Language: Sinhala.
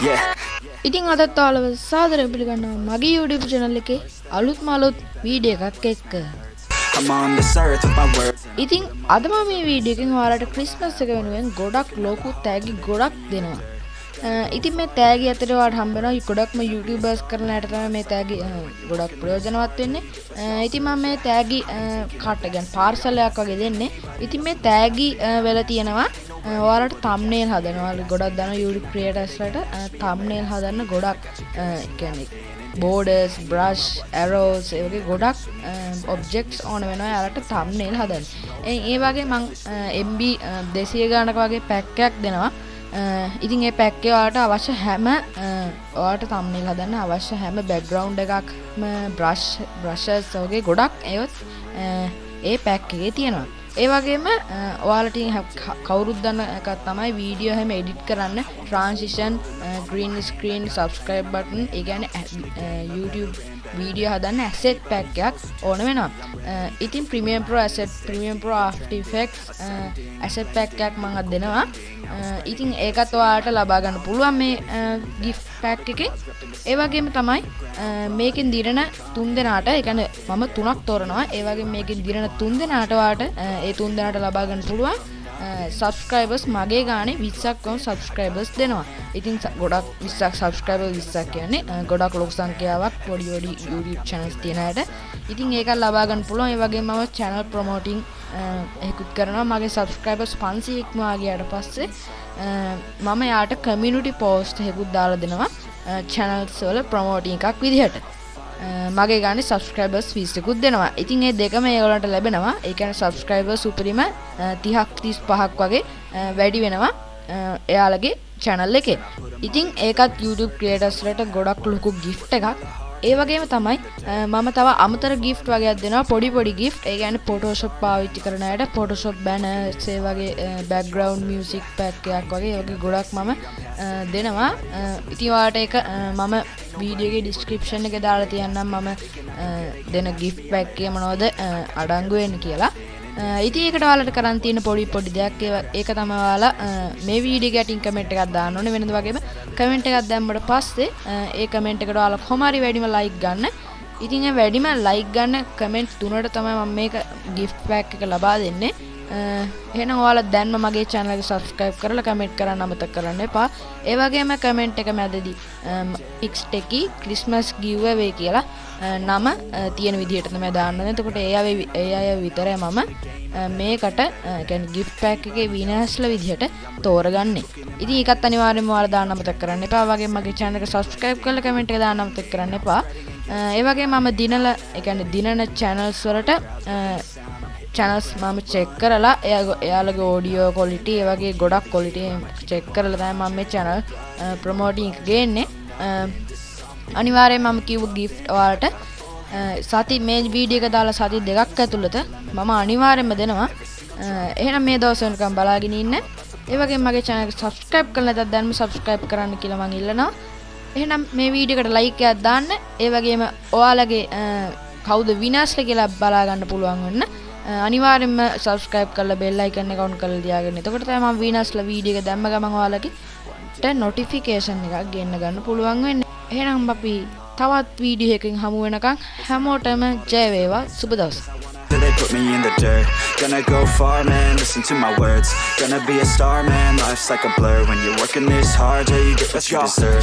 Yeah. ඉතින් අදත් ඔයාලව සාදරයෙන් පිළිගන්නවා මගේ YouTube channel එකේ අලුත්ම අලුත් වීඩියෝ එකක් එක්ක. I'm on this earth with my words. ඉතින් අද මම මේ වීඩියෝ එකෙන් ඔයාලට ක්‍රිස්මස් එක වෙනුවෙන් ගොඩක් ලොකු තෑගි ගොඩක් දෙනවා. ඉතින් මේ තෑගි අතර ඔයාලට හම්බ වෙනවා ගොඩක්ම YouTubers කරන අයට තමයි මේ තෑගි ගොඩක් ප්‍රයෝජනවත් වෙන්නේ. ඉතින් මම මේ තෑගි කාට් එක කියන්නේ පාර්සල් එකක් වගේ දෙන්නේ. ඉතින් මේ තෑගි වල තියෙනවා ඔයාලට thumbnail හදන්න. ඔයාලා ගොඩක් දන්න YouTube creatorsලට thumbnail හදන්න ගොඩක් කියන්නේ borders, brush, arrows ඒ වගේ ගොඩක් objects ඕන වෙනවා යාලට thumbnail හදන්න. ඒ වගේ මම MB 200 ගානක වගේ පැක් එකක් දෙනවා. ඉතින් මේ පැක් එකේ ඔයාලට අවශ්‍ය හැම ඔයාලට thumbnail හදන්න අවශ්‍ය හැම background එකක්ම brushes වගේ ගොඩක් ඒවත් ඒ පැක් එකේ තියෙනවා. ඒ වගේම ඔයාලට කවුරුත් දන්න එකක් තමයි වීඩියෝ හැම එඩිට් කරන්න transition, green screen, subscribe button ඒ කියන්නේ YouTube වීඩියෝ හදන්න asset pack එකක් ඕන වෙනවා. ඉතින් Premiere Pro asset, Premiere Pro After Effects asset pack එකක් මම අද දෙනවා. ඉතින් ඒකත් ඔයාලට ලබා ගන්න පුළුවන් මේ gift pack එකෙන්. ඒ වගේම තමයි මේකෙන් දිරන 3 දෙනාට ඒ කියන්නේ මම 3ක් තෝරනවා. ඒ වගේම මේකෙන් දිරන 3 දෙනාට ඔයාලට ඒ 3 දෙනාට ලබා ගන්න පුළුවන් subscribers මගේ ගානේ 20ක් වුණ subscribers දෙනවා. ඉතින් ගොඩක් 20ක් subscriber 20ක් කියන්නේ ගොඩක් ලොකු සංඛ්‍යාවක් පොඩි YouTube channels තියෙන අයට. ඉතින් ඒක ලබා ගන්න පුළුවන්. ඒ වගේම මම channel promoting එකකුත් කරනවා. මගේ subscribers 500ක්ම ආගියට පස්සේ මම යාට community post එකකුත් දාලා දෙනවා channels වල promoting එකක් විදිහට. මගේ ගානේ subscribers 20කුත් දෙනවා. ඉතින් මේ දෙකම ඒගොල්ලන්ට ලැබෙනවා. ඒ කියන්නේ subscribers උපරිම 30ක් 35ක් වගේ වැඩි වෙනවා එයාලගේ channel එකේ. ඉතින් ඒකත් YouTube creators ලට ගොඩක් ලොකු gift එකක්. ඒ වගේම තමයි මම තව අමතර gift වගේක් දෙනවා පොඩි gift. ඒ කියන්නේ Photoshop පාවිච්චි කරන අයට Photoshop banners ඒ වගේ background music pack එකක් වගේ ඒ වගේ ගොඩක් මම දෙනවා. ඉතින් ඔයාලට ඒක මම වීඩියෝ එකේ description එකේ දාලා තියන්නම් මම දෙන gift pack එක මොනවද අඩංගු වෙන්නේ කියලා. ඉතින් ඒකට ඔයාලට කරන් තියෙන පොඩි දෙයක් ඒක තමයි ඔයාලා මේ වීඩියෝ එකට යටින් කමෙන්ට් එකක් දාන්න ඕනේ. වෙනද වගේම කමෙන්ට් එකක් දැම්මට පස්සේ ඒ කමෙන්ට් එකට ඔයාලා කොහොම හරි වැඩිම ලයික් ගන්න. ඉතින් ඒ වැඩිම ලයික් ගන්න කමෙන්ට් 3ට තමයි මම මේක gift pack එක ලබා දෙන්නේ. එහෙනම් ඔයාලා දැන්ම මගේ channel එක subscribe කරලා කමෙන්ට් කරන්න අමතක කරන්න එපා. ඒ වගේම කමෙන්ට් එක මැදදී FixTechie Christmas giveaway කියලා නම තියෙන විදිහට තමයි දාන්න ඕනේ. එතකොට ඒ අය විතරයි මම මේකට කියන්නේ gift pack එකේ විනාශල විදිහට තෝරගන්නේ. ඉතින් ඒකත් අනිවාර්යයෙන්ම ඔයාලා දාන්න අමතක කරන්න එපා. වගේම මගේ channel එක subscribe කරලා කමෙන්ට් එක දාන්න අමතක කරන්න එපා. ඒ වගේම මම දිනන channels වලට channels මම check කරලා එයාලගේ audio quality ඒ වගේ ගොඩක් quality check කරලා තමයි මම මේ channel promoting එක ගේන්නේ. අනිවාර්යයෙන් මම කිව්ව gift ඔයාලට සති මේ වීඩියෝ එක දාලා සති දෙකක් ඇතුළත මම අනිවාර්යයෙන්ම දෙනවා. එහෙනම් මේ දවස් වෙනකම් බලාගෙන ඉන්න. ඒ වගේම මගේ channel එක subscribe කරලා නැත්නම් දැන්ම subscribe කරන්න කියලා මම ඉල්ලනවා. එහෙනම් මේ වීඩියෝ එකට like එකක් දාන්න. ඒ වගේම ඔයාලගේ කවුද විනාශල කියලා බලා ගන්න පුළුවන් වෙන්න. අනිවාර්යයෙන්ම subscribe කරලා bell icon එක on කරලා තියාගන්න. එතකොට තමයි මම විනාශල වීඩියෝ එක දැම්ම ගමන් ඔයාලගේ notification එකක් ගෙන්න ගන්න පුළුවන් වෙන්නේ. එහෙනම් අපි තවත් වීඩියෝ එකකින් හමු වෙනකන් හැමෝටම ජය වේවා. සුබ දවසක්. They put me in the dirt. Gonna go far, man, listen to my words. Gonna be a star, man, life's like a blur. When you're working this hard, yeah, you get what you deserve.